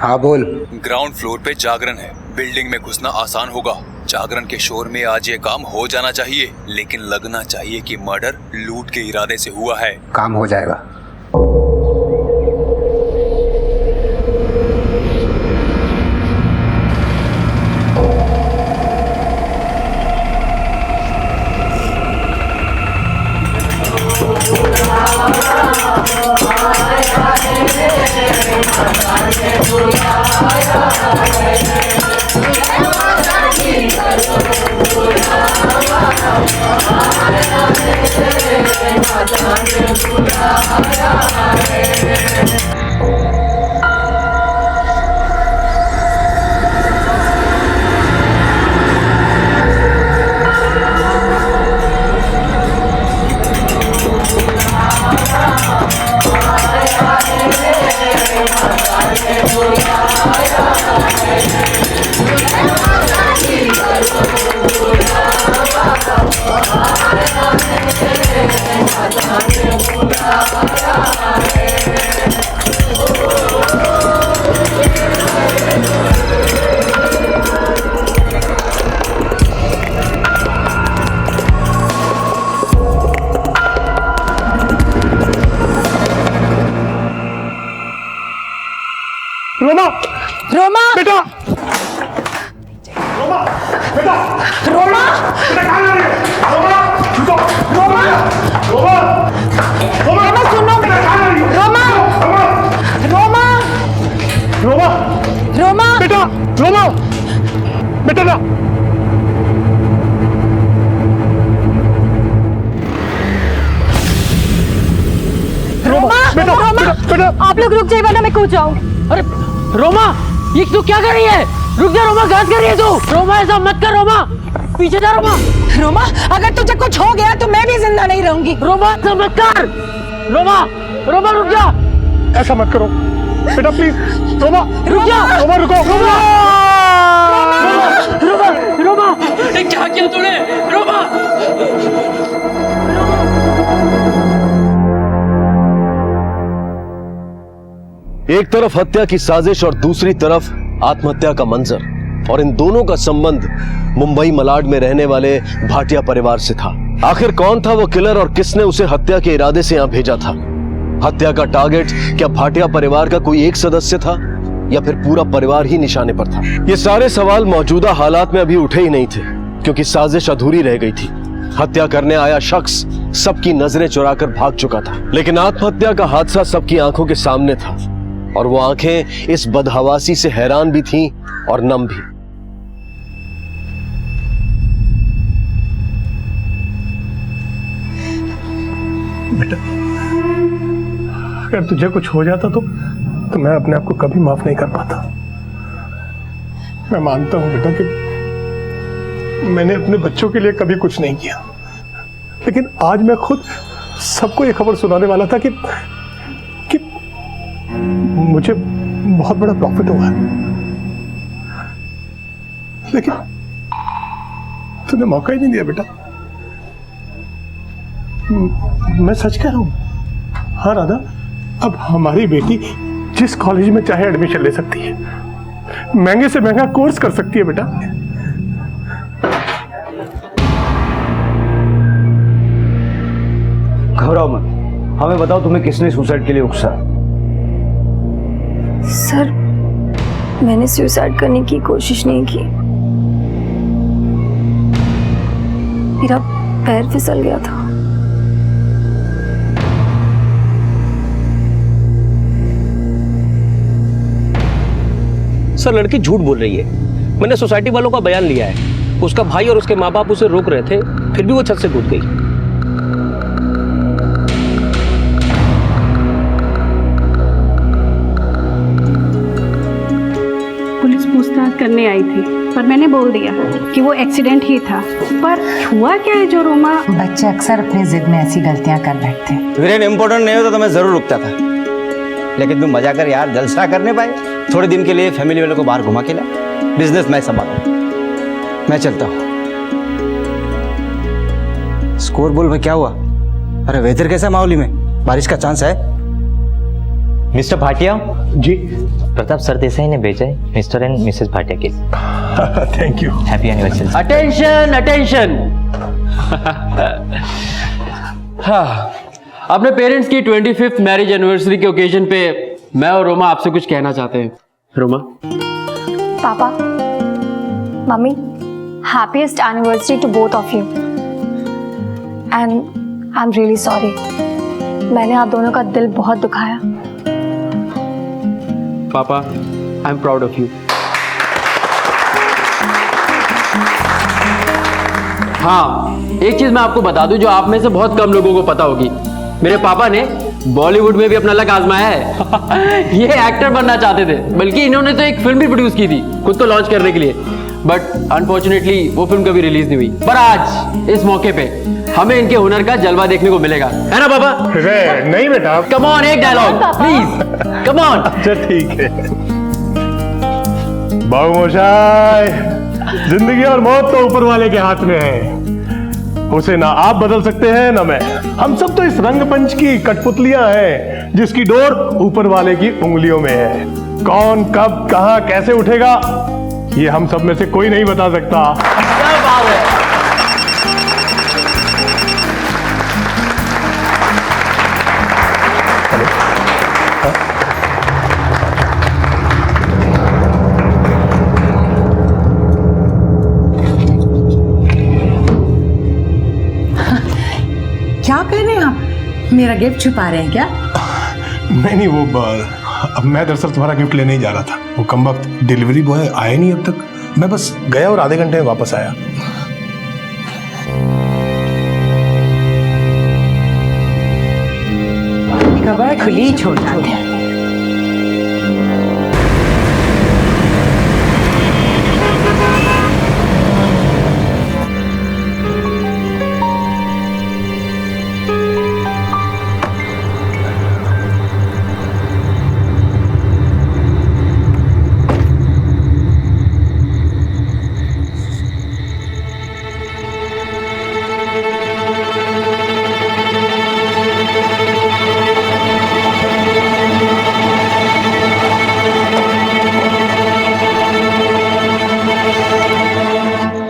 हाँ बोल। Ground floor पे जागरण है, बिल्डिंग में घुसना आसान होगा। जागरण के शोर में आज ये काम हो जाना चाहिए, लेकिन लगना चाहिए कि मर्डर लूट के इरादे से हुआ है। काम हो जाएगा। रोमा, रोमा, बेटा, रोमा, बेटा, रोमा, बेटा कहाँ जा रही है? रोमा, रुको, रोमा, रोमा, रोमा, रोमा सुनो, बेटा कहाँ जा रही है? रोमा, रोमा, रोमा, रोमा, बेटा, रोमा, बेटा ना। रोमा, बेटा, रोमा, बेटा, आप लोग रुक जाइए वरना मैं कूद जाऊं। अरे रोमा, ये तू क्या कर रही है? रुक जा रोमा, गलत कर रही है तू। रोमा ऐसा मत कर रोमा, पीछे जा रोमा। रोमा, अगर तुझे कुछ हो गया तो मैं भी जिंदा नहीं रहूंगी। रोमा ऐसा मत कर। रोमा, रोमा रुक जा। ऐसा मत करो, बेटा प्लीज, रोमा, रुक जा। रोमा रुको, रोमा, रोमा, रोमा, क्या किया तूने? रोमा, एक तरफ हत्या की साजिश और दूसरी तरफ आत्महत्या का मंजर, और इन दोनों का संबंध मुंबई मलाड में रहने वाले भाटिया परिवार से था। आखिर कौन था वो किलर और किसने उसे हत्या के इरादे से यहां भेजा था? हत्या का टारगेट क्या भाटिया परिवार का कोई एक सदस्य था या फिर पूरा परिवार ही निशाने पर था? ये सारे सवाल मौजूदा हालात में अभी उठे ही नहीं थे, क्योंकि साजिश अधूरी रह गई थी। हत्या करने आया शख्स सबकी नजरें चुराकर भाग चुका था, लेकिन आत्महत्या का हादसा सबकी आंखों के सामने था, और वो आंखें इस बदहवासी से हैरान भी थीं और नम भी। बेटा, अगर तुझे कुछ हो जाता तो मैं अपने आप को कभी माफ नहीं कर पाता। मैं मानता हूं बेटा कि मैंने अपने बच्चों के लिए कभी कुछ नहीं किया, लेकिन आज मैं खुद सबको ये खबर सुनाने वाला था कि मुझे बहुत बड़ा प्रॉफिट हुआ है, लेकिन तूने मौका ही नहीं दिया बेटा। मैं सच कह रहा हूं। हाँ राधा, अब हमारी बेटी जिस कॉलेज में चाहे एडमिशन ले सकती है, महंगे से महंगा कोर्स कर सकती है बेटा। घबराओ मत, हमें बताओ तुम्हें किसने सुसाइड के लिए उकसा? सर, मैंने सुसाइड करने की कोशिश नहीं की, मेरा पैर फिसल गया था। सर लड़की झूठ बोल रही है। मैंने सोसाइटी वालों का बयान लिया है। उसका भाई और उसके माँ बाप उसे रोक रहे थे, फिर भी वो छत से कूद गई। पुलिस पूछताछ करने आई थी, पर मैंने बोल दिया कि वो एक्सीडेंट ही था। पर हुआ क्या है जो रोमा? बच्चे अक्सर अपनी जिद में ऐसी गलतियां कर बैठते हैं। वीरेन इम्पोर्टेंट नहीं होता तो मैं जरूर रुकता था, लेकिन तुम मजा कर यार, जलसा करने पाए। थोड़े दिन के लिए फैमिली वालों को बाहर घुमा के ला, बिजनेस मैं संभालूं। मैं चलता हूँ। स्कोर बोल में क्या हुआ? अरे वेदर कैसा माहौली में? बारिश का चांस है? मिस्टर भाटिया जी। प्रताप सरदेसाई ने भेजा है मिस्टर एंड मिसेस भाटिया के। Thank you. Happy anniversary. Attention attention. हाँ, अपने पेरेंट्स की 25th मैरिज एनिवर्सरी के ओकेजन पे मैं और रोमा आपसे कुछ कहना चाहते हैं। रोमा। पापा, मम्मी, happiest anniversary to both of you and I am really sorry, मैंने आप दोनों का दिल बहुत दुखाया। पापा, I am proud of you. हाँ, एक चीज मैं आपको बता दूं जो आप में से बहुत कम लोगों को पता होगी। मेरे पापा ने बॉलीवुड में भी अपना लक आजमाया है। ये एक्टर बनना चाहते थे, बल्कि इन्होंने तो एक फिल्म भी प्रोड्यूस की थी खुद को लॉन्च करने के लिए, बट अनफॉर्चुनेटली वो फिल्म कभी रिलीज नहीं हुई। पर आज इस मौके पे हमें इनके हुनर का जलवा देखने को मिलेगा, है ना पापा? नहीं बेटा, कम ऑन, एक डायलॉग प्लीज, कम ऑन। अच्छा ठीक है। बाबू मोशाय, जिंदगी और मौत तो ऊपर वाले के हाथ में है, उसे ना आप बदल सकते हैं ना मैं। हम सब तो इस रंगमंच की कठपुतलियां हैं जिसकी डोर ऊपर वाले की उंगलियों में है। कौन कब कहां कैसे उठेगा ये हम सब में से कोई नहीं बता सकता। क्या बात है। क्या कर रहे हैं आप? मेरा गिफ्ट छुपा रहे हैं क्या? नहीं वो अब मैं दरअसल तुम्हारा गिफ्ट लेने ही जा रहा था। वो कमबख्त डिलीवरी बॉय आया नहीं अब तक। मैं बस गया और आधे घंटे में वापस आया। कबर खुली छोड़ना है।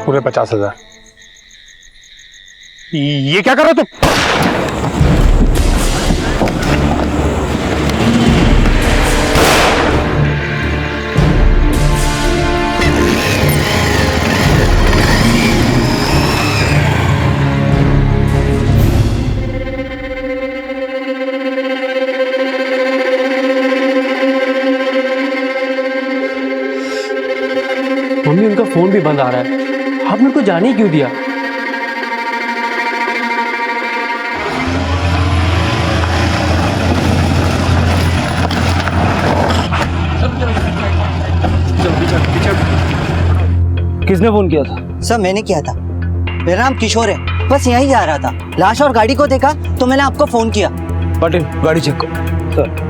पूरे 50,000। ये क्या कर रहे हो तुम? मम्मी, उनका फोन भी बंद आ रहा है। आपने उनको जाने ही क्यों दिया? किसने फोन किया था? सर मैंने किया था। मेरा नाम किशोर है, बस यहीं जा रहा था, लाश और गाड़ी को देखा तो मैंने आपको फोन किया। पाटिल, गाड़ी चेक करो। सर।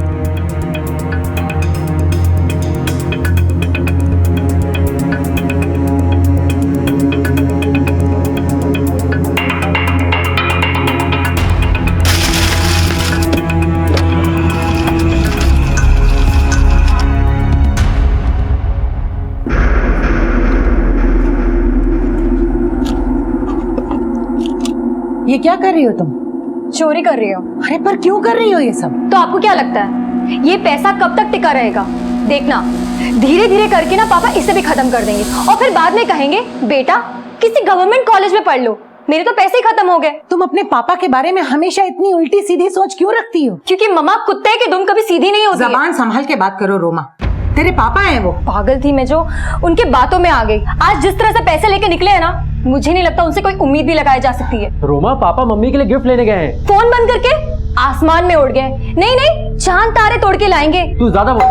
ये क्या कर रही हो तुम? चोरी कर रही हो। अरे पर क्यों कर रही हो ये सब? तो आपको क्या लगता है ये पैसा कब तक टिका रहेगा? देखना, धीरे धीरे करके ना पापा इसे भी खत्म कर देंगे और फिर बाद में कहेंगे बेटा किसी गवर्नमेंट कॉलेज में पढ़ लो, मेरे तो पैसे ही खत्म हो गए। तुम अपने पापा के बारे में हमेशा इतनी उल्टी सीधी सोच क्यों रखती हो? क्योंकि मम्मा कुत्ते की दुम कभी सीधी नहीं होती। जबान संभाल के बात करो रोमा, तेरे पापा हैं वो। पागल थी मैं जो उनके बातों में आ गई। आज जिस तरह से पैसे लेके निकले हैं ना, मुझे नहीं लगता उनसे कोई उम्मीद भी लगाई जा सकती है। रोमा, पापा मम्मी के लिए गिफ्ट लेने गए हैं। फोन बंद करके आसमान में उड़ गए। नहीं नहीं, चांद तारे तोड़ के लाएंगे। तू ज्यादा बोल।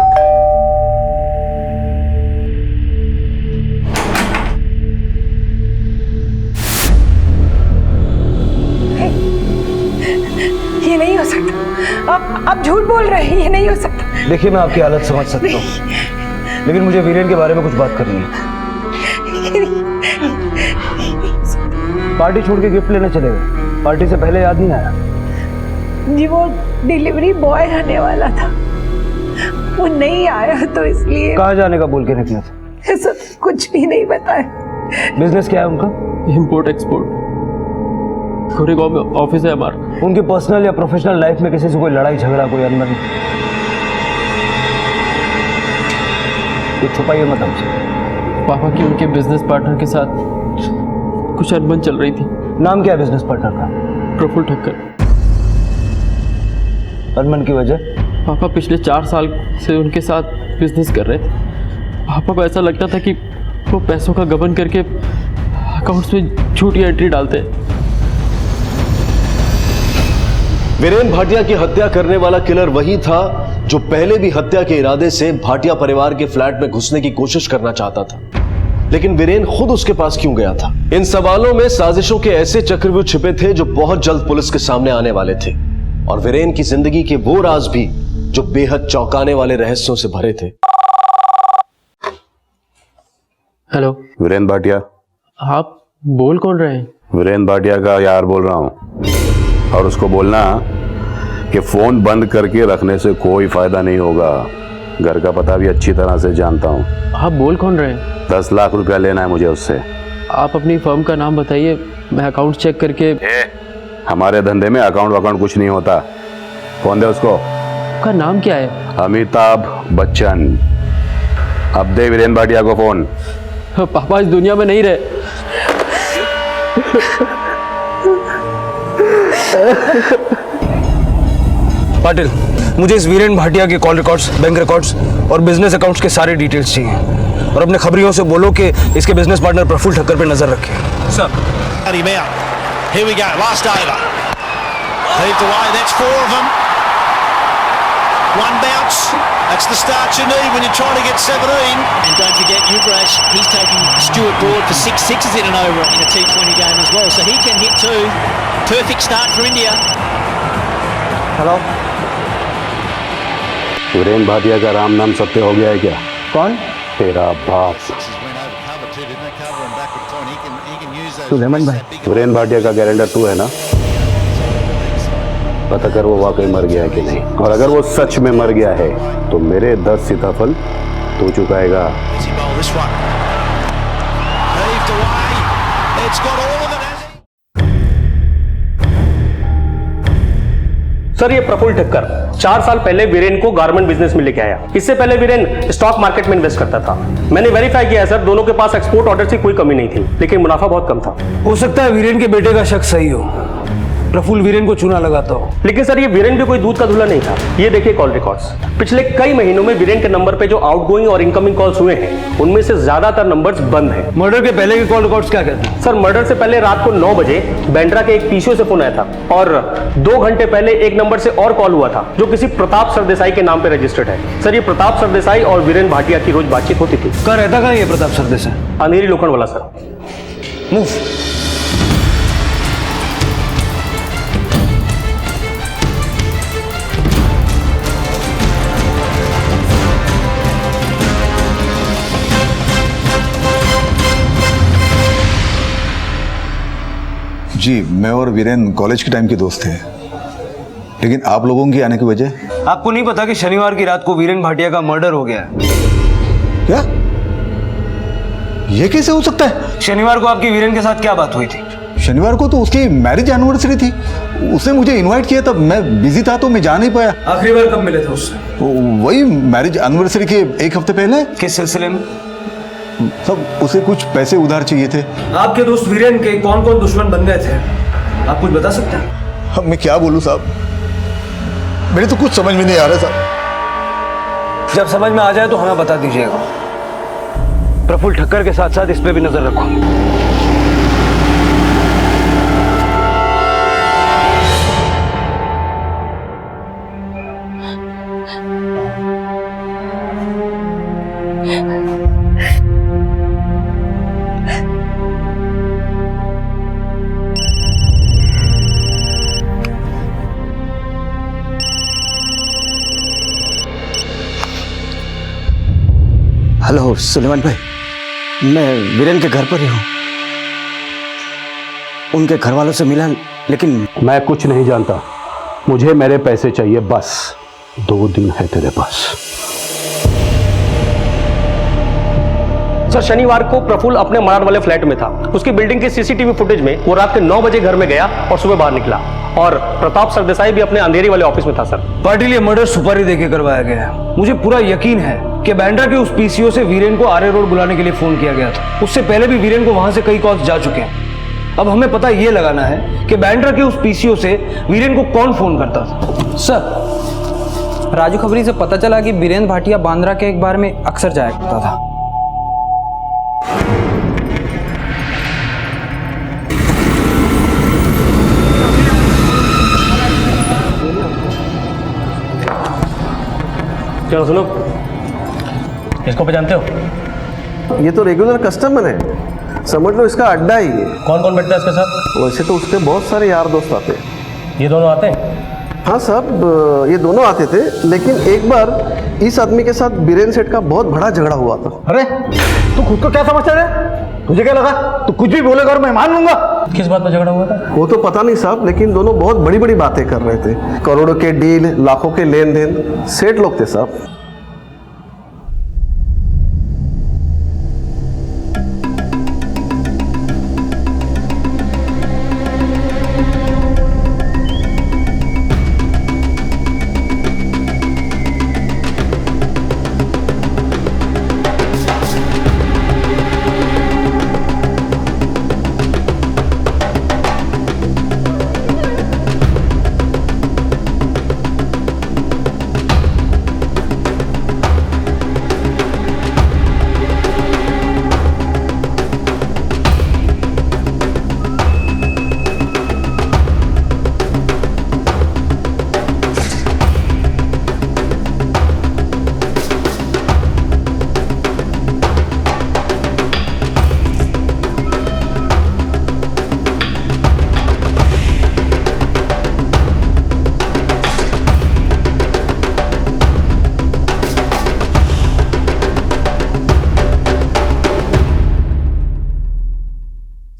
ये नहीं हो सकता। आप झूठ बोल रहे हैं, ये नहीं हो सकता। देखिए, मैं आपकी हालत समझ सकता हूँ, लेकिन मुझे वीरेन के बारे में कुछ बात करनी है। पार्टी छोड़ के गिफ्ट लेने चले गए, पार्टी से पहले याद नहीं आया? जी वो डिलीवरी बॉय आने वाला था। वो नहीं आया तो इसलिए। कहाँ जाने का बोल के निकले थे? ऐसा कुछ भी नहीं बताया। बिजनेस क्या है उनका? Import export. गोरेगांव में ऑफिस है हमारा। उनकी पर्सनल या प्रोफेशनल लाइफ में किसी से कोई लड़ाई झगड़ा, कोई अनबन? कुछ छुपाइए मत हमसे। पापा की उनके बिजनेस पार्टनर के साथ कुछ अनबन चल रही थी। नाम क्या है बिजनेस पार्टनर का? प्रफुल्ल ठक्कर। अनबन की वजह? पापा पिछले 4 साल से उनके साथ बिजनेस कर रहे थे। पापा को ऐसा लगता था कि वो पैसों का गबन करके अकाउंट्स में झूठी एंट्री डालते हैं। वीरेन भाटिया की हत्या करने वाला किलर वही था जो पहले भी हत्या के इरादे से भाटिया परिवार के फ्लैट में घुसने की कोशिश करना चाहता था। लेकिन वीरेन खुद उसके पास क्यों गया था? इन सवालों में साजिशों के ऐसे चक्रव्यूह छिपे थे जो बहुत जल्द पुलिस के सामने आने वाले थे, और वीरेन की जिंदगी के वो राज भी जो बेहद चौंकाने वाले रहस्यों से भरे थे। हेलो वीरेन भाटिया। आप बोल कौन रहे हैं? वीरेन भाटिया का यार बोल रहा हूं, और उसको बोलना कि फोन बंद करके रखने से कोई फायदा नहीं होगा। घर का पता भी अच्छी तरह से जानता हूं। आप बोल कौन रहे हैं? 10 लाख रुपया लेना है मुझे उससे। आप अपनी फर्म का नाम बताइए, मैं अकाउंट चेक करके। हमारे धंधे में अकाउंट कुछ नहीं होता। फोन दे उसको। आपका नाम क्या है? अमिताभ बच्चन। अब दे वीरेन भाटिया को फोन। पापा इस दुनिया में नहीं रहे। पाटिल, मुझे इस वीरेन भाटिया के कॉल रिकॉर्ड्स, बैंक रिकॉर्ड्स और बिजनेस अकाउंट्स के सारे डिटेल्स चाहिए, और अपने खबरियों से बोलो कि इसके बिजनेस पार्टनर प्रफुल्ल ठक्कर पे नजर रखें। Sir Here we go, last over. Heaved away, that's 4 of them. 1 bounce, that's the start you need when you're trying to get 17. And don't forget Yuvraj, he's taking Stuart Broad for 6 sixes in and over in a T20 game as well. So he can hit 2. Perfect start for India. Hello, Viren Bhatia का राम नाम सत्य हो गया है क्या? कौन? तेरा बाप। सुलेमान भाई। वीरेन भाटिया का गारंटर तू है ना? पता कर वो वाकई मर गया है कि नहीं, और अगर वो सच में मर गया है तो मेरे 10 सीताफल तू चुकाएगा। सर, ये प्रफुल्ल ठक्कर 4 साल पहले वीरेन को गारमेंट बिजनेस में लेके आया। इससे पहले वीरेन स्टॉक मार्केट में इन्वेस्ट करता था। मैंने वेरीफाई किया है सर, दोनों के पास एक्सपोर्ट ऑर्डर की कोई कमी नहीं थी, लेकिन मुनाफा बहुत कम था। हो सकता है वीरेन के बेटे का शक सही हो, प्रफुल्ल वीरेन को चूना लगाता हो। लेकिन सर, ये वीरेन भी कोई दूध का धुला नहीं था। ये देखिए कॉल रिकॉर्ड्स। पिछले कई महीनों में वीरेन के नंबर पे जो आउटगोइंग और इनकमिंग कॉल्स हुए हैं, उनमें से ज्यादातर नंबर्स बंद हैं। मर्डर के पहले के कॉल रिकॉर्ड्स क्या कहते हैं? सर, मर्डर से पहले रात को 9 बजे बैंड्रा के एक पीसीओ से फोन आया था, और 2 घंटे पहले एक नंबर से और कॉल हुआ था जो किसी प्रताप सरदेसाई के नाम पे रजिस्टर्ड है। सर, ये प्रताप सरदेसाई और वीरेन भाटिया की रोज बातचीत होती थी। कहाँ रहता कहाँ ये प्रताप सरदेसाई? अंधेरी लोखंड वाला सर। मूव। जी, मैं और वीरेन कॉलेज के टाइम के दोस्त थे, लेकिन आप लोगों की आने की वजह? आपको नहीं पता कि शनिवार की रात को वीरेन भाटिया का मर्डर हो गया है? क्या? ये कैसे हो सकता है? शनिवार को आपकी वीरेन के साथ क्या बात हुई थी? शनिवार को तो उसकी मैरिज एनिवर्सरी थी। उसने मुझे इनवाइट किया, तब मैं बिजी था तो मैं जा नहीं पाया। आखिरी बार कब मिले थे उससे? वही मैरिज एनिवर्सरी के 1 हफ्ते पहले। किस सिलसिले में? सब उसे कुछ पैसे उधार चाहिए थे। आपके दोस्त वीरेन के कौन कौन दुश्मन बन गए थे, आप कुछ बता सकते हैं? मैं क्या बोलूं साहब, मेरे तो कुछ समझ में नहीं आ रहा साहब। जब समझ में आ जाए तो हमें बता दीजिएगा। प्रफुल्ल ठक्कर के साथ साथ इस पे भी नजर रखो। हेलो सुलेमान भाई, मैं वीरेन के घर पर ही हूँ। उनके घर वालों से मिला, लेकिन मैं कुछ नहीं जानता। मुझे मेरे पैसे चाहिए बस। 2 दिन है तेरे पास। सर शनिवार को प्रफुल्ल अपने मराड़ वाले फ्लैट में था। उसकी बिल्डिंग के सीसीटीवी फुटेज में वो रात के 9 बजे घर में गया और सुबह बाहर निकला। और प्रताप सरदेसाई भी अपने अंधेरी वाले ऑफिस में था। सर पाटिल, ये मर्डर सुपारी देके करवाया गया है। मुझे पूरा यकीन है कि बांद्रा के उस पीसीओ से वीरेन को आर्य रोड बुलाने के लिए फोन किया गया था। उससे पहले भी वीरेन को वहां से कई कॉल्स जा चुके हैं। अब हमें पता ये लगाना है कि बांद्रा के उस पीसीओ से वीरेन को कौन फोन करता था। सर, राजू खबरी से पता चला कि वीरेन भाटिया बांद्रा के एक बार में अक्सर जाया करता था। चलो सुनो, इसको पहचानते हो? ये तो रेगुलर कस्टमर है, समझ लो इसका अड्डा ही है। कौन कौन बैठता है इसके साथ? वैसे तो उसके बहुत सारे यार दोस्त आते हैं। ये दोनों आते हैं? हाँ साहब, ये दोनों आते थे, लेकिन एक बार इस आदमी के साथ बीरेन सेठ का बहुत बड़ा झगड़ा हुआ था। अरे तू खुद को क्या समझता है? तुझे क्या लगा तू कुछ भी बोलेगा और मैं मान लूंगा? किस बात पर झगड़ा हुआ था? वो तो पता नहीं साहब, लेकिन दोनों बहुत बड़ी बड़ी बातें कर रहे थे। करोड़ों के डील, लाखों के लेन देन, सेठ लोग थे साहब।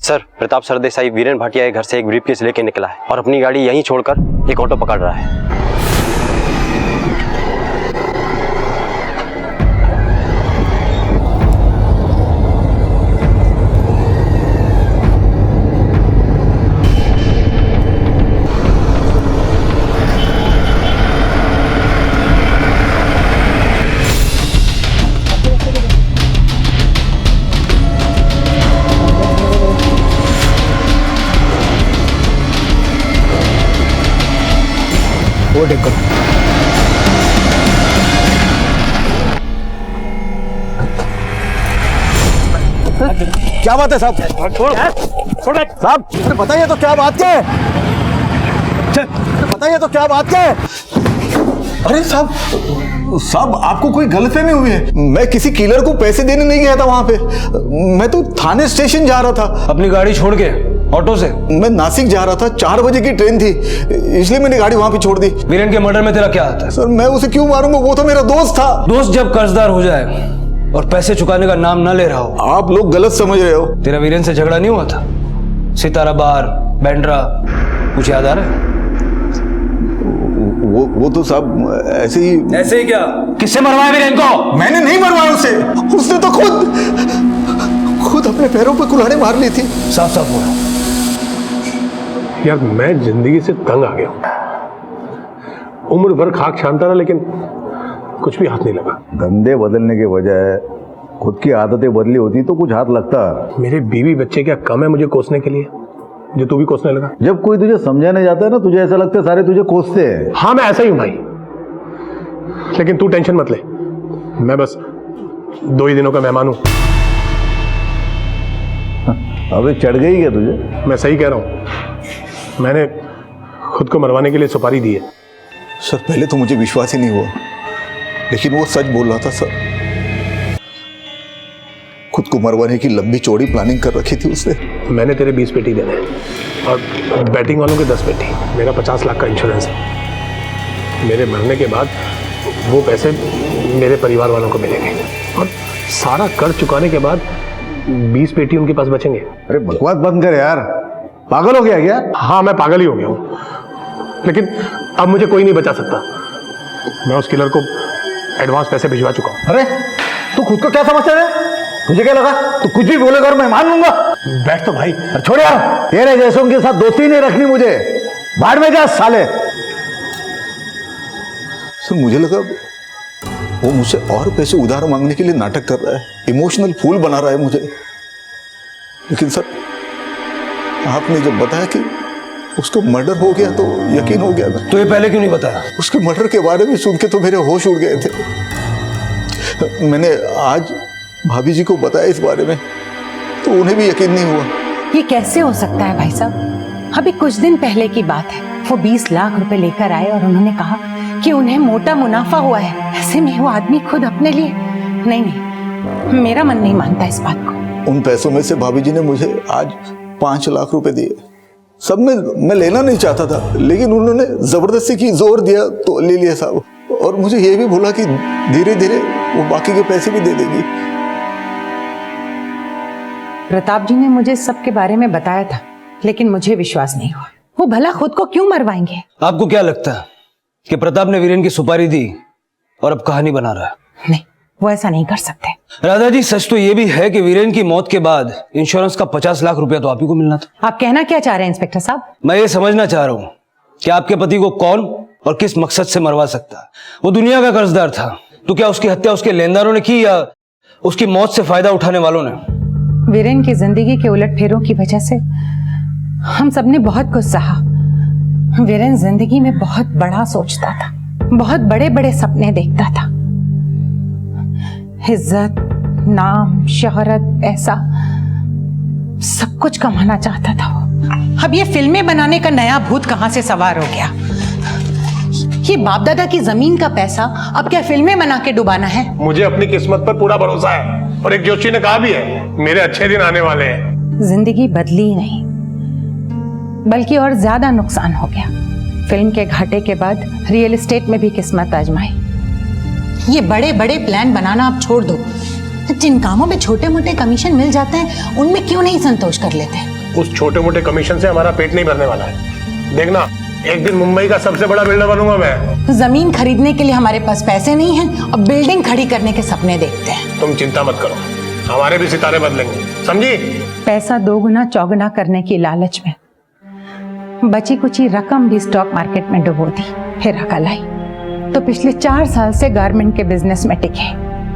सर, प्रताप सरदेसाई वीरेन भाटिया के घर से एक ब्रीफकेस लेके निकला है और अपनी गाड़ी यहीं छोड़कर एक ऑटो पकड़ रहा है। वो देखो, क्या बात है साहब? साहब बताइए तो क्या बात क्या है? बताइए तो क्या बात क्या है? अरे साहब आपको कोई गलतफहमी हुई है। मैं किसी किलर को पैसे देने नहीं गया था वहां पे। मैं तो थाने स्टेशन जा रहा था अपनी गाड़ी छोड़ के ऑटो से। मैं नासिक जा रहा था, 4 बजे की ट्रेन थी, इसलिए मैंने गाड़ी वहां पे छोड़ दी। वीरेन के मर्डर में तेरा क्या आता है? सर मैं उसे क्यों मारूंगा, वो तो मेरा दोस्त था। दोस्त जब कर्जदार हो जाए और पैसे चुकाने का नाम ना ले रहा हो। आप लोग गलत समझ रहे हो। तेरा वीरेन से झगड़ा नहीं हुआ था? सितारा बार, बांद्रा, कुछ याद आ रहा है? वो तो साहब ऐसे ही। ऐसे ही क्या? किससे मरवाया वीरेन को? मैंने नहीं मरवाया उसे, उसने तो खुद अपने पैरों पर कुल्हाड़ी मार ली थी। साफ साफ बोलो यार, मैं जिंदगी से तंग आ गया हूं। उम्र भर खाक छानता रहा, लेकिन कुछ भी हाथ नहीं लगा। धंधे बदलने के बजाय खुद की आदतें बदली होती तो कुछ हाथ लगता। मेरे बीवी बच्चे क्या कम है मुझे कोसने के लिए, जो तू भी कोसने लगा? जब कोई तुझे समझाने जाता है ना, तुझे ऐसा लगता है सारे तुझे कोसते हैं। हाँ मैं ऐसा ही हूं भाई, लेकिन तू टेंशन मत ले, मैं बस 2 ही दिनों का मेहमान हूं। अबे चढ़ गई क्या तुझे? मैं सही कह रहा हूं, मैंने खुद को मरवाने के लिए सुपारी दी है। सर पहले तो मुझे विश्वास ही नहीं हुआ, लेकिन वो सच बोल रहा था सर। खुद को मरवाने की लंबी चौड़ी प्लानिंग कर रखी थी उसने। मैंने तेरे 20 पेटी देने हैं और बैटिंग वालों के 10 पेटी। मेरा 50 लाख का इंश्योरेंस है। मेरे मरने के बाद वो पैसे मेरे परिवार वालों को मिलेंगे और सारा कर्ज चुकाने के बाद 20 पेटी उनके पास बचेंगे। अरे बकवास बंद कर यार, पागल हो गया क्या? हाँ मैं पागल ही हो गया हूँ, लेकिन अब मुझे कोई नहीं बचा सकता। मैं उस किलर को एडवांस पैसे भिजवा चुका हूँ। अरे तू खुद को क्या समझता है? तुझे क्या लगा तू कुछ भी बोलेगा और मैं मान लूंगा? बैठ तो भाई। छोड़ यार, तेरे जैसों के साथ दोस्ती नहीं रखनी मुझे। बाहर में जा साले। सर मुझे लगा वो मुझसे और पैसे उधार मांगने के लिए नाटक कर रहा है, इमोशनल फूल बना रहा है मुझे। लेकिन सर आपने जब बताया कि उसका मर्डर हो गया तो यकीन हो गया। तो ये पहले क्यों नहीं बताया? उसके मर्डर के बारे में सुन के तो मेरे होश उड़ गए थे। मैंने आज भाभी जी को बताया इस बारे में तो उन्हें भी यकीन नहीं हुआ। ये कैसे हो सकता है भाई साहब? अभी कुछ दिन पहले की बात है, वो 20 लाख रुपए लेकर आए और उन्होंने कहा कि उन्हें मोटा मुनाफा हुआ है। ऐसे में वो आदमी खुद अपने लिए नहीं, मेरा मन नहीं मानता इस बात को। उन पैसों में से भाभी जी ने मुझे आज 5 लाख रुपए दिए। सब में मैं लेना नहीं चाहता था, लेकिन उन्होंने जबरदस्ती की, जोर दिया तो ले लिया साहब। और मुझे ये भी बोला कि धीरे धीरे वो बाकी के पैसे भी दे देगी। प्रताप जी ने मुझे सबके बारे में बताया था, लेकिन मुझे विश्वास नहीं हुआ। वो भला खुद को क्यों मरवाएंगे? आपको क्या लगता है कि प्रताप ने वीरेन की सुपारी दी और अब कहानी बना रहा है? नहीं, वो ऐसा नहीं कर सकते। राधा जी, सच तो ये भी है कि वीरेन की मौत के बाद इंश्योरेंस का 50 लाख रुपया तो आप ही को मिलना था। आप कहना क्या चाह रहे हैं इंस्पेक्टर साहब? मैं ये समझना चाह रहा हूँ कि आपके पति को कौन और किस मकसद से मरवा सकता है। वो दुनिया का कर्जदार था, तो क्या उसकी हत्या उसके लेनदारों ने की या उसकी मौत से फायदा उठाने वालों ने? वीरेन की जिंदगी के उलटफेरों की वजह से हम सबने बहुत कुछ सहा। वीरेन जिंदगी में बहुत बड़ा सोचता था, बहुत बड़े बड़े सपने देखता था। इज्जत, नाम, शोहरत, पैसा, सब कुछ कमाना चाहता था वो। अब ये फिल्में बनाने का नया भूत कहां से सवार हो गया? ये बाप दादा की जमीन का पैसा अब क्या फिल्में बना के डुबाना है? मुझे अपनी किस्मत पर पूरा भरोसा है और एक जोशी ने कहा भी है मेरे अच्छे दिन आने वाले हैं। जिंदगी बदली नहीं, बल्कि और ज्यादा नुकसान हो गया। फिल्म के घाटे के बाद रियल एस्टेट में भी किस्मत आजमाई। ये बड़े बड़े प्लान बनाना आप छोड़ दो। जिन कामों में छोटे मोटे कमीशन मिल जाते हैं उनमें क्यों नहीं संतोष कर लेते? उस छोटे मोटे कमीशन से हमारा पेट नहीं भरने वाला है। देखना, एक दिन मुंबई का सबसे बड़ा बिल्डर बनूंगा मैं। जमीन खरीदने के लिए हमारे पास पैसे नहीं हैं और बिल्डिंग खड़ी करने के सपने देखते हैं। तुम चिंता मत करो, हमारे भी सितारे बदलेंगे, समझी? पैसा दोगुना चौगुना करने की लालच में बची कुची रकम भी स्टॉक मार्केट में डुबो दी, फिर अकल आई तो पिछले 4 साल से गारमेंट के बिजनेस में टिके।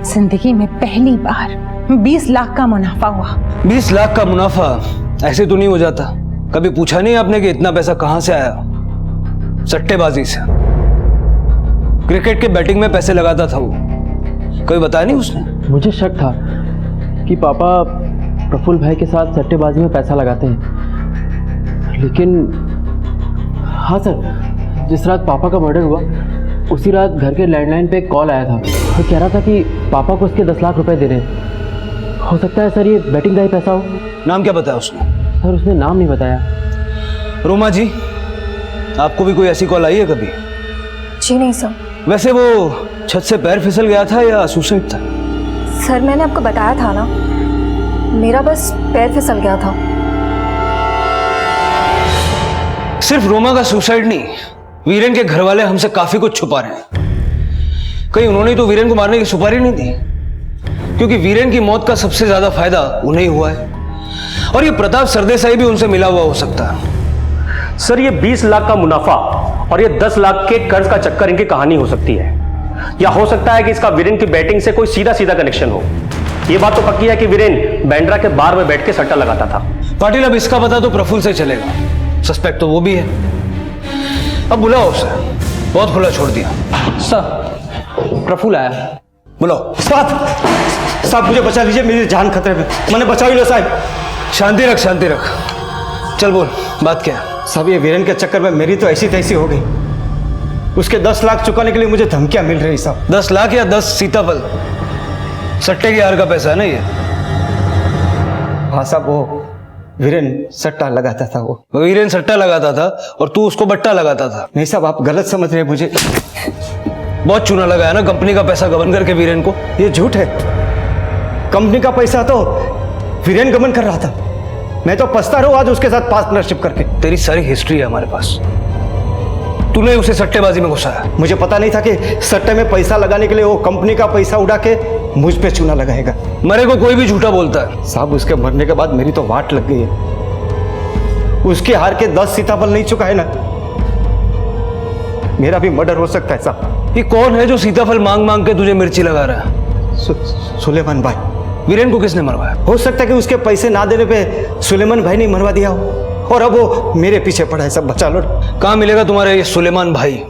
जिंदगी में पहली बार 20 लाख का मुनाफा हुआ। 20 लाख का मुनाफा ऐसे तो नहीं हो जाता। कभी पूछा नहीं आपने कि इतना पैसा कहां से आया? सट्टेबाजी से, क्रिकेट के बैटिंग में पैसे लगाता था वो। कभी बताया नहीं उसने? मुझे शक था कि पापा प्रफुल्ल भाई के साथ सट्टेबाजी में पैसा लगाते हैं, लेकिन हाँ सर, जिस रात पापा का मर्डर हुआ उसी रात घर के लैंडलाइन पे एक कॉल आया था और कह रहा था कि पापा को उसके 10 लाख रुपए दे रहे हैं। हो सकता है सर ये बैटिंग का ही पैसा हो। नाम क्या बताया उसने? सर उसने नाम नहीं बताया। रोमा जी, आपको भी कोई ऐसी कॉल आई है कभी? जी नहीं सर। वैसे वो छत से पैर फिसल गया था या सुसाइड था? सर मैंने आपको बताया था ना, मेरा बस पैर फिसल गया था। सिर्फ रोमा का सुसाइड नहीं, वीरेन के घर वाले हमसे काफी कुछ छुपा रहे हैं। कहीं उन्होंने तो वीरेन को मारने की सुपारी नहीं दी, क्योंकि वीरेन की मौत का सबसे ज्यादा फायदा उन्हें हुआ है और ये प्रताप सरदेसाई भी उनसे मिला हुआ हो सकता है। सर, ये 20 लाख का मुनाफा और ये 10 लाख के कर्ज का चक्कर इनकी कहानी हो सकती है, या हो सकता है कि इसका वीरेन की बैटिंग से कोई सीधा सीधा कनेक्शन हो। ये बात तो पक्की है कि वीरेन बैंड्रा के बार में बैठ के सट्टा लगाता था। पाटिल, अब इसका पता तो प्रफुल्ल से चलेगा, सस्पेक्ट तो वो भी है। अब बुलाओ उसे, बहुत खुला छोड़ दिया। सर प्रफुल्ल आया। बुलाओ। साहब मुझे बचा लीजिए, मेरी जान खतरे में, मैंने बचा ही लो साहब। शांति रख, शांति रख। चल बोल, बात क्या है? साहब ये वीरेन के चक्कर में मेरी तो ऐसी तैसी हो गई। उसके 10 लाख चुकाने के लिए मुझे धमकियां मिल रही साहब। 10 लाख या 10 सीताफल? सट्टे की हार का पैसा है ना ये? हाँ साहब, वो वीरेन सट्टा लगाता था। वो वीरेन सट्टा लगाता था और तू उसको बट्टा लगाता था? नहीं साहब, आप गलत समझ रहे हैं मुझे। बहुत चूना लगाया ना कंपनी का पैसा गबन करके वीरेन को। ये झूठ है, कंपनी का पैसा तो वीरेन गबन कर रहा था। मैं तो पछता रहा हूं आज उसके साथ पार्टनरशिप करके। तेरी सारी हिस्ट्री है हमारे पास। तूने उसे सट्टेबाजी में घुसाया। मुझे पता नहीं था कि सट्टे में पैसा लगाने के लिए वो कंपनी का पैसा उड़ा के मुझ पे चूना लगाएगा। मरे को कोई भी झूठा बोलता है। साहब उसके मरने के बाद मेरी तो वाट लग गई है। उसके हार के 10 सीताफल नहीं चुका है ना, मेरा भी मर्डर हो सकता है साहब। ये कौन है जो सीताफल मांग मांग के तुझे मिर्ची लगा रहा है? सुलेमान भाई। वीरेन को किसने मरवाया? हो सकता है कि उसके पैसे ना देने पे सुलेमान भाई ने मरवा दिया हो, और अब वो मेरे पीछे पड़ा है। सब बचा लो। कहां मिलेगा तुम्हारे ये सुलेमान भाई?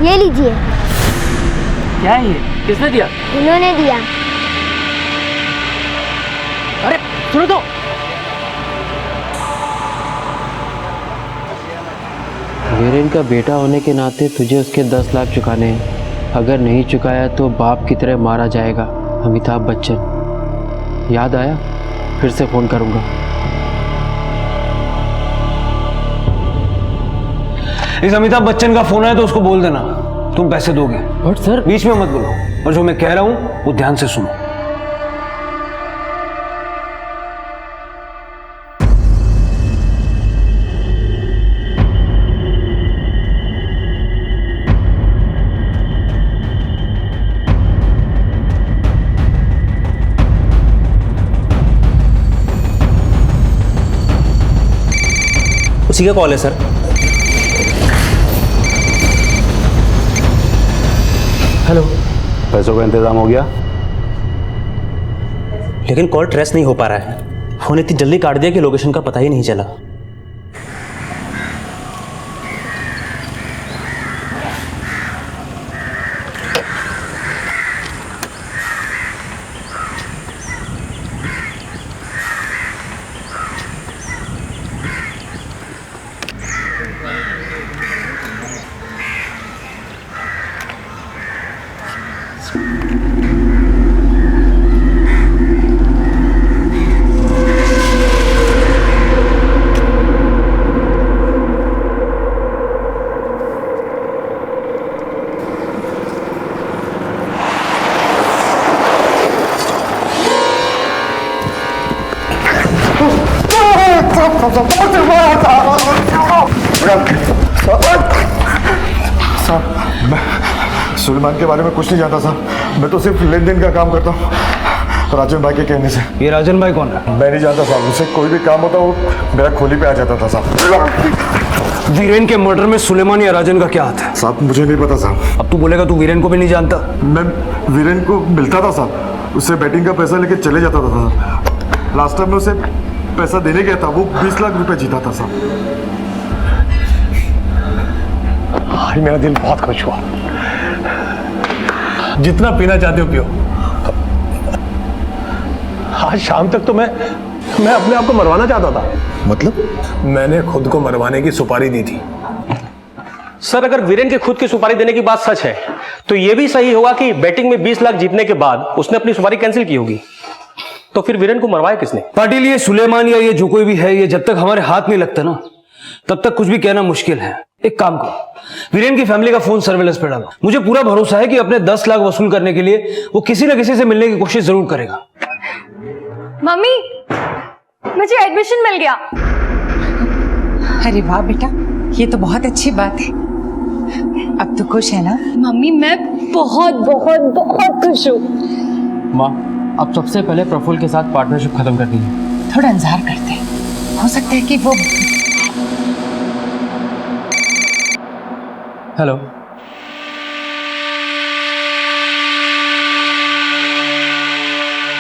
ये लीजिए। क्या है ये? किसने दिया? इन्होंने दिया। अरे सुनो तो। वीरेन का बेटा होने के नाते तुझे उसके 10 लाख चुकाने हैं। अगर नहीं चुकाया तो बाप की तरह मारा जाएगा। अमिताभ बच्चन। याद आया? फिर से फोन करूंगा। इस अमिताभ बच्चन का फोन आया तो उसको बोल देना तुम पैसे दोगे। बट सर, बीच में मत बोलो, और जो मैं कह रहा हूं वो ध्यान से सुनो। उसी का कॉल है सर। हेलो। पैसों का इंतजाम हो गया? लेकिन कॉल ट्रेस नहीं हो पा रहा है। फोन इतनी जल्दी काट दिया कि लोकेशन का पता ही नहीं चला। साहब मैं सुलेमान के बारे में कुछ नहीं जानता साहब। मैं तो सिर्फ लेन देन का काम करता हूँ राजन भाई के कहने से। ये राजन भाई कौन है? मैं नहीं जानता साहब। उसे कोई भी काम होता वो मेरा खोली पे आ जाता था साहब। वीरेन के मर्डर में सुलेमान या राजन का क्या हाथ है? साहब मुझे नहीं पता साहब। अब तू बोलेगा तू वीरेन को भी नहीं जानता? मैं वीरेन को मिलता था साहब, उससे बैटिंग का पैसा लेके चले जाता था। लास्ट टाइम में उसे पैसा देने गया था, वो 20 लाख रुपए जीता था साहब। आज मेरा दिल बहुत खुश हुआ। जितना पीना चाहते हो पियो। आज शाम तक तो मैं अपने आप को मरवाना चाहता था। मतलब? मैंने खुद को मरवाने की सुपारी दी थी। सर अगर वीरेन के खुद की सुपारी देने की बात सच है तो यह भी सही होगा कि बैटिंग में 20 लाख जीतने के बाद उसने अपनी सुपारी कैंसिल की होगी। तो फिर वीरेन को मरवाया किसने? पाटिल ये सुलेमान या ये जो कोई भी है, ये जब तक हमारे हाथ नहीं लगता ना तब तक कुछ भी कहना मुश्किल है। एक काम करो, वीरेन की फैमिली का फोन सर्वेलेंस पे डालो। मुझे पूरा भरोसा है कि अपने 10 लाख वसूल करने के लिए वो किसी न किसी से मिलने की कोशिश जरूर करेगा। मम्मी मुझे एडमिशन मिल गया। अरे वाह बेटा, ये तो बहुत अच्छी बात है। अब तो खुश है ना? मम्मी मैं बहुत बहुत बहुत खुश हूँ। माँ अब सबसे पहले प्रफुल्ल के साथ पार्टनरशिप खत्म कर दी है। थोड़ा इंतजार करते हैं, हो सकता है कि वो। हेलो।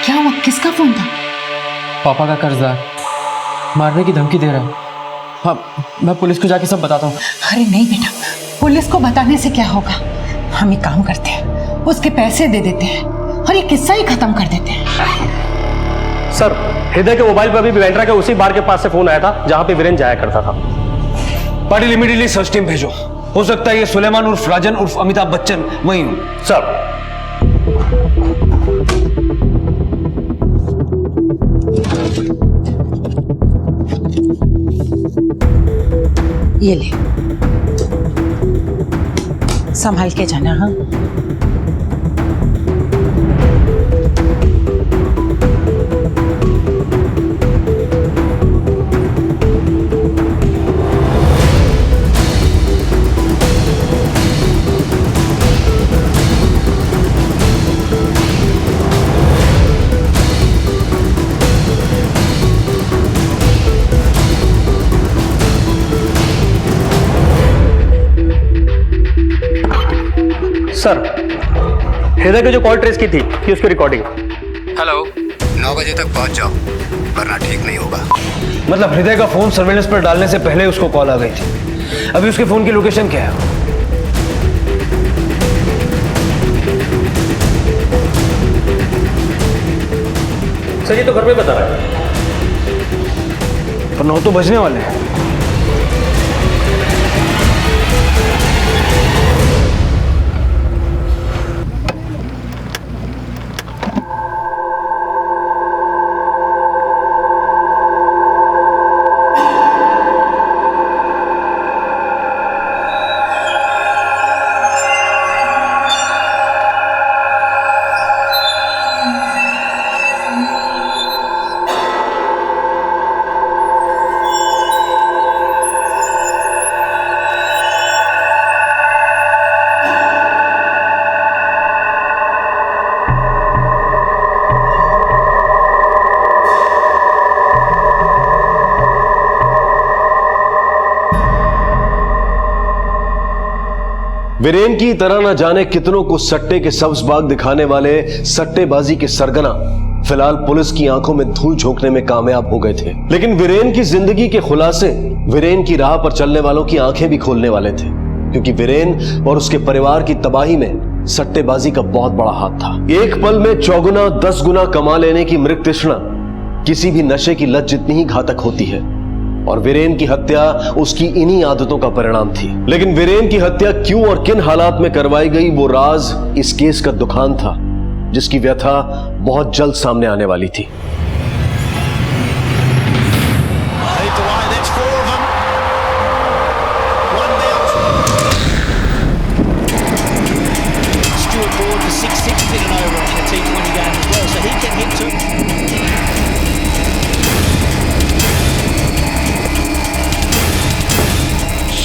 क्या हुआ? किसका फोन था? पापा का कर्जदार मारने की धमकी दे रहा है। हाँ मैं पुलिस को जाके सब बताता हूँ। अरे नहीं बेटा, पुलिस को बताने से क्या होगा। हम एक काम करते हैं, उसके पैसे दे देते हैं और ये किस्सा ही खत्म कर देते हैं। सर, हृदय के मोबाइल पर भी बांद्रा के उसी बार के पास से फोन आया था जहां पे वीरेन जाया करता था। पाटिल इमीडिएटली सर्च टीम भेजो। हो सकता है ये सुलेमान उर्फ राजन उर्फ अमिताभ बच्चन वही हो। सर। ये ले, संभाल के जाना। हाँ, सर, हृदय ने जो कॉल ट्रेस की थी कि उसकी रिकॉर्डिंग। हेलो, 9 बजे तक पहुंच जाओ वरना ठीक नहीं होगा। मतलब हृदय का फोन सर्वेलेंस पर डालने से पहले उसको कॉल आ गई थी। अभी उसके फोन की लोकेशन क्या है? सर, ये तो घर पे बता रहा है। पर 9 तो बजने वाले हैं। वीरेन की तरह न जाने कितनों को सट्टे के सब्ज बाग दिखाने वाले सट्टेबाजी के सरगना फिलहाल पुलिस की आंखों में धूल झोंकने में कामयाब हो गए थे। लेकिन वीरेन की जिंदगी के खुलासे वीरेन की राह पर चलने वालों की आंखें भी खोलने वाले थे, क्योंकि वीरेन और उसके परिवार की तबाही में सट्टेबाजी का बहुत बड़ा हाथ था। एक पल में 4 गुना 10 गुना कमा लेने की मृग तृष्णा किसी भी नशे की लत जितनी ही घातक होती है, और वीरेन की हत्या उसकी इन्हीं आदतों का परिणाम थी। लेकिन वीरेन की हत्या क्यों और किन हालात में करवाई गई, वो राज इस केस का दुखान था, जिसकी व्यथा बहुत जल्द सामने आने वाली थी।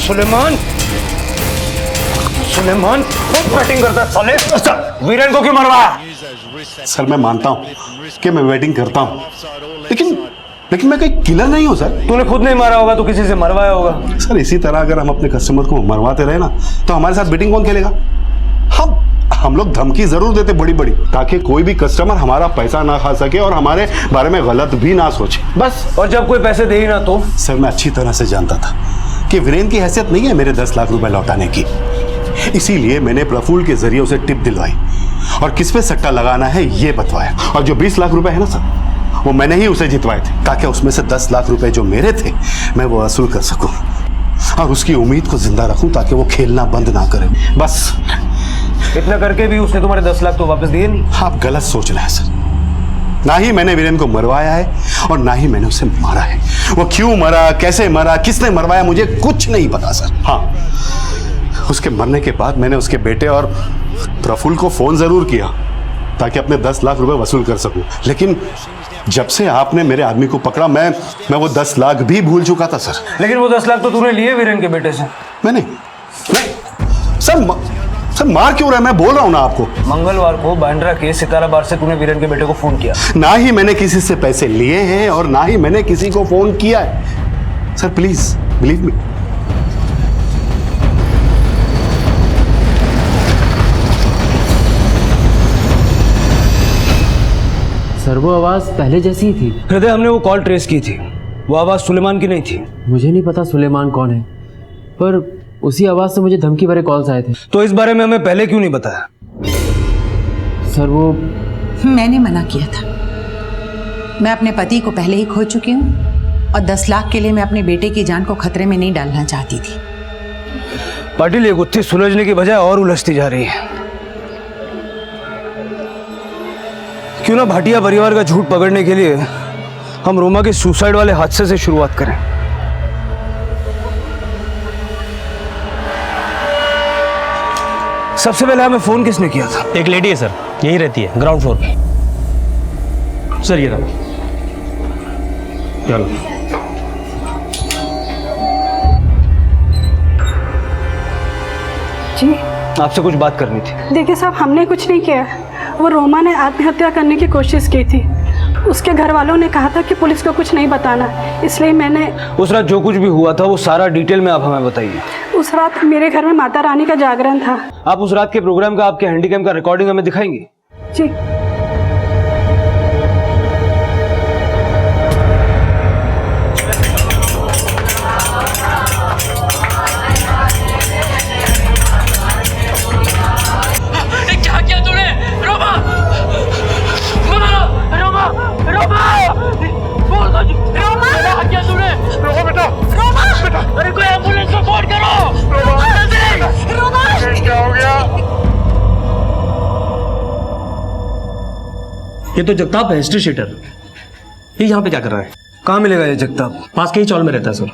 सुलेमान, सुलेमान खूब बैटिंग करता है साले। सर, वीरेन को क्यों मरवाया? सर, मैं मानता हूँ कि मैं वेटिंग करता हूँ, लेकिन मैं कोई किलर नहीं हूँ सर। तूने खुद नहीं मारा होगा तो किसी से मरवाया होगा। सर, इसी तरह अगर हम अपने कस्टमर को मरवाते रहे ना तो हमारे साथ बेटिंग कौन खेलेगा? हम लोग धमकी जरूर देते बड़ी बड़ी, ताकि कोई भी कस्टमर हमारा पैसा ना खा सके और हमारे बारे में गलत भी ना सोचे, बस। और जब कोई पैसे दे ही ना तो? सर, मैं अच्छी तरह से जानता था कि वीरेन की हैसियत नहीं है मेरे 10 लाख रुपए लौटाने की, इसीलिए मैंने प्रफुल्ल के जरिए उसे टिप दिलवाई और किस पे सट्टा लगाना है ये बतवाया। और जो 20 लाख रुपए है ना सर, वो मैंने ही उसे जितवाए थे, ताकि उसमें से 10 लाख रुपए जो मेरे थे मैं वो वसूल कर सकूं और उसकी उम्मीद को जिंदा रखूं, ताकि वो खेलना बंद ना करे, बस। इतना करके भी उसने तुम्हारे 10 लाख तो वापस दिए नहीं? आप गलत सोच रहे हैं सर। ना ही मैंने वीरेन को मरवाया है और ना ही मैंने उसे मारा है। वो क्यों मरा, कैसे मरा, किसने मरवाया, मुझे कुछ नहीं पता सर। हाँ, उसके मरने के बाद मैंने उसके बेटे और प्रफुल्ल को फोन जरूर किया ताकि अपने 10 लाख रुपए वसूल कर सकूं, लेकिन जब से आपने मेरे आदमी को पकड़ा मैं वो 10 लाख भी भूल चुका था सर। लेकिन वो 10 लाख तो तूने लिए वीरेन के बेटे से। मैंने नहीं सर, मार क्यों रहा है? मैं बोल रहा हूं ना आपको। मंगलवार को बांद्रा के सितारा बार से तूने वीरेन के बेटे को फोन किया? ना ही मैंने किसी से पैसे लिए हैं और ना ही मैंने किसी को फोन किया है sir, please believe me. Sir, वो आवाज पहले जैसी ही थी। हृदय, हमने वो कॉल ट्रेस की थी, वो आवाज सुलेमान की नहीं थी। मुझे नहीं पता सुलेमान कौन है, पर उसी आवाज से मुझे धमकी भरे कॉल्स आए थे। तो इस बारे में हमें पहले क्यों नहीं बताया? सर, वो मैंने मना किया था। मैं अपने पति को पहले ही खो चुकी हूँ और 10 लाख के लिए मैं अपने बेटे की जान को खतरे में नहीं डालना चाहती थी। पाटिल, ये गुत्थी सुलझने की बजाय और उलझती जा रही है। क्यों ना भाटिया परिवार का झूठ पकड़ने के लिए हम रोमा के सुसाइड वाले हादसे से शुरुआत करें। सबसे पहले हमें फोन किसने किया था? एक लेडी है सर, यही रहती है ग्राउंड फ्लोर पे। सर ये रहा। चलो। जी आपसे कुछ बात करनी थी। देखिए साहब, हमने कुछ नहीं किया। वो रोमा ने आत्महत्या करने की कोशिश की थी। उसके घर वालों ने कहा था कि पुलिस को कुछ नहीं बताना, इसलिए मैंने। उस रात जो कुछ भी हुआ था वो सारा डिटेल में आप हमें बताइए। उस रात मेरे घर में माता रानी का जागरण था। आप उस रात के प्रोग्राम का आपके हैंडीकैम का रिकॉर्डिंग हमें दिखाएंगे? जी। क्या किया तूने? रोमा! रोमा! रोमा! बोल दो। रोमा! क्या किया तूने? रोमा बेटा! रोमा! बेटा! अरे कोई एम्बुलेंस को फोन करो! रोमा! रोमा! क्या हो गया? ये तो जगताप है, हिस्ट्री शीटर। ये यहाँ पे क्या कर रहा है? कहाँ मिलेगा ये जगताप? पास के ही चौल में रहता है सर।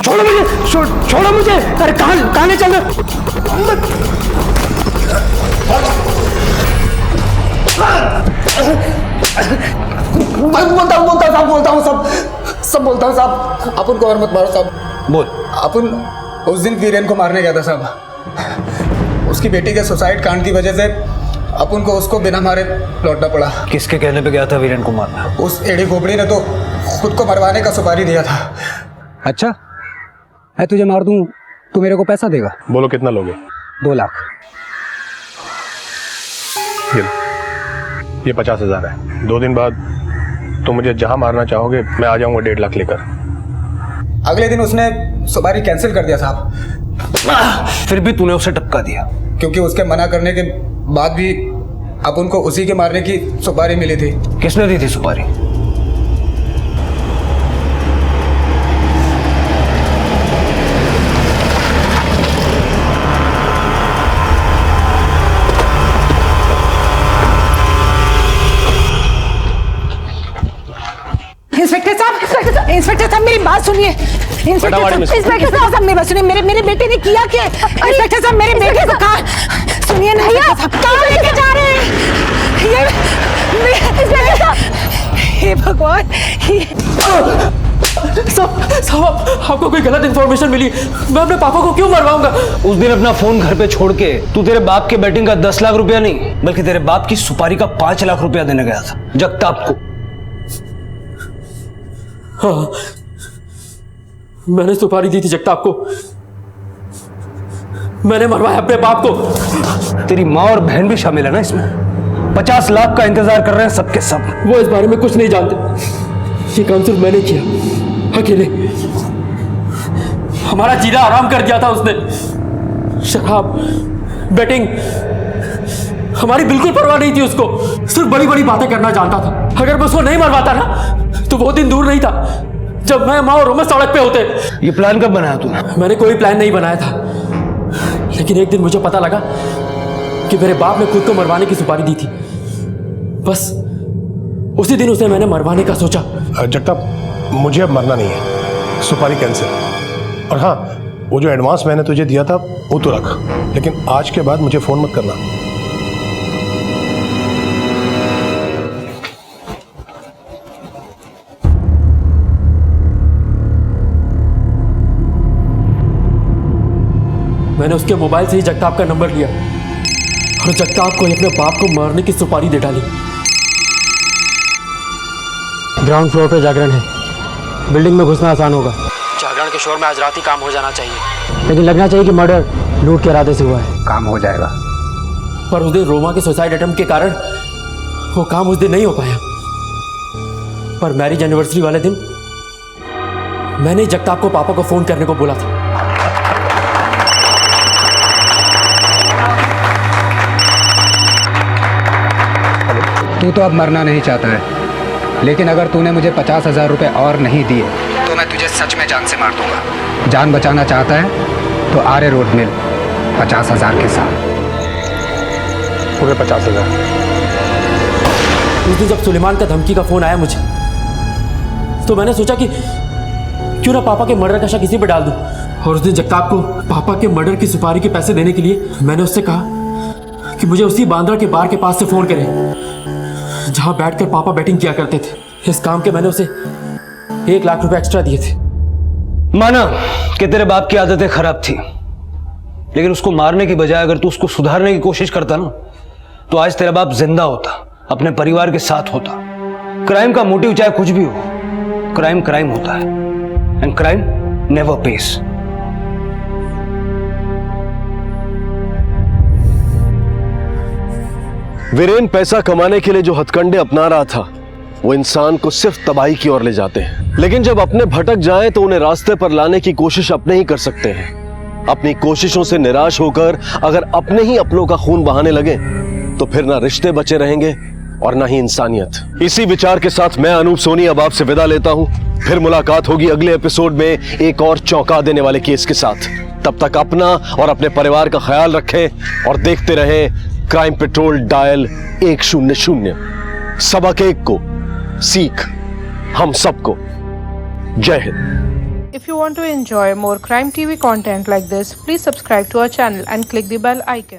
छोड़ो मुझे! छोड़ो मुझे! अरे कहाँ ले चल रहे? बोलता हूँ सब बोलता हूँ साहब। अपन को और मत मारो साहब। बोल। अपन उस दिन वीरेन को मारने गया था साहब। उसकी बेटी के सुसाइड कांड की वजह से अपन को उसको बिना मारे लौटना पड़ा। किसके कहने पे गया था वीरेन को मारना? उस एड़ी खोपड़ी ने तो खुद को मरवाने का सुपारी दिया था। अच्छा, मैं तुझे मार दूं तो मेरे को पैसा देगा? बोलो कितना लोगे? 2 लाख। ये 50,000 है। 2 दिन बाद तुम मुझे जहां मारना चाहोगे मैं आ जाऊंगा 1.5 लाख लेकर। अगले दिन उसने सुपारी कैंसिल कर दिया साहब। फिर भी तूने उसे टपका दिया? क्योंकि उसके मना करने के बाद भी अपन को उसी के मारने की सुपारी मिली थी। किसने दी थी सुपारी? इंस्पेक्टर साहब मेरी बात सुनिए। इंस्पेक्टर साहब मेरी बात सुनिए। मेरे बेटे ने किया क्या? इंस्पेक्टर साहब मेरे बेटे को कहा सुनिए ना। कहाँ लेके जा रहे हैं? इंस्पेक्टर साहब, हे भगवान! साहब आपको कोई गलत इंफॉर्मेशन मिली। मैं अपने पापा को क्यों मरवाऊंगा? उस दिन अपना फोन घर पे छोड़ के तू तेरे बाप के बैटिंग का 10 लाख रुपया नहीं बल्कि तेरे बाप की सुपारी का 5 लाख रुपया देने गया था जगताप को। हाँ, मैंने सुपारी दी थी जगताप को। मैंने मरवाया अपने बाप को। तेरी माँ और बहन भी शामिल है ना इसमें? 50 लाख का इंतजार कर रहे हैं सबके सब। वो इस बारे में कुछ नहीं जानते। ये काम सिर्फ मैंने किया, अकेले। हमारा जीना आराम कर दिया था उसने। शराब, बेटिंग, हमारी बिल्कुल परवाह नहीं थी उसको। सिर्फ बड़ी बड़ी बातें करना जानता था। अगर मैं उसको नहीं मरवाता ना तो वो दिन दूर नहीं था जब मैं, माँ और रोमा सड़क पे होते। ये प्लान कब बनाया तूने? मैंने कोई प्लान नहीं बनाया था, लेकिन एक दिन मुझे पता लगा कि मेरे बाप ने खुद को मरवाने की सुपारी दी थी। बस उसी दिन उसे मैंने मरवाने का सोचा। जगताप, मुझे अब मरना नहीं है। सुपारी कैंसिल। और हाँ, वो जो एडवांस मैंने तुझे दिया था वो तो रख, लेकिन आज के बाद मुझे फोन मत करना। मैंने उसके मोबाइल से ही जगताप का नंबर लिया और जगताप को अपने बाप को मारने की सुपारी दे डाली। ग्राउंड फ्लोर पे जागरण है। बिल्डिंग में घुसना आसान होगा। जागरण के शोर में आज रात ही काम हो जाना चाहिए, लेकिन लगना चाहिए कि मर्डर लूट के इरादे से हुआ है। काम हो जाएगा। पर उस दिन रोमा के सुसाइड अटेम्प्ट के कारण वो काम उस दिन नहीं हो पाया। पर मैरिज एनिवर्सरी वाले दिन मैंने जगताप को पापा को फोन करने को बोला था। तू तो अब मरना नहीं चाहता है, लेकिन अगर तूने मुझे 50,000 रुपए और नहीं दिए तो मैं तुझे सच में जान से मार दूंगा। जान बचाना चाहता है तो आरे रोड मिल 50,000 के साथ। पूरे 50,000। उस दिन जब सुलेमान का धमकी का फोन आया मुझे, तो मैंने सोचा कि क्यों ना पापा के मर्डर का शक इसी पे डाल दूं। और उस दिन जगताप को पापा के मर्डर की सुपारी के पैसे देने के लिए मैंने उससे कहा कि मुझे उसी बांद्रा के बार के पास से फोन करे जहां बैठकर पापा बैटिंग किया करते थे। इस काम के मैंने उसे 1 लाख रुपए एक्स्ट्रा दिए थे। माना कि तेरे बाप की आदतें खराब थी, लेकिन उसको मारने की बजाय अगर तू उसको सुधारने की कोशिश करता ना, तो आज तेरा बाप जिंदा होता, अपने परिवार के साथ होता। क्राइम का मोटिव चाहे कुछ भी हो, क्राइम क्राइम होता है, and crime never pays. Viren पैसा कमाने के लिए जो हथकंडे अपना रहा था, वो इंसान को सिर्फ तबाही की ओर ले जाते हैं। लेकिन जब अपने भटक जाएं तो उन्हें रास्ते पर लाने की कोशिश अपने ही कर सकते हैं। अपनी कोशिशों से निराश होकर अगर अपने ही अपनों का खून बहाने लगे तो फिर ना रिश्ते बचे रहेंगे और ना ही इंसानियत। इसी विचार के साथ मैं अनूप सोनी अब आपसे विदा लेता हूं। फिर मुलाकात होगी अगले एपिसोड में एक और चौंका देने वाले केस के साथ। तब तक अपना और अपने परिवार का ख्याल रखें और देखते रहें क्राइम पेट्रोल डायल 100। सबक एक को सीख हम सबको। जय Hind. If you want to enjoy more Crime TV content like this, please subscribe to our channel and click the bell icon.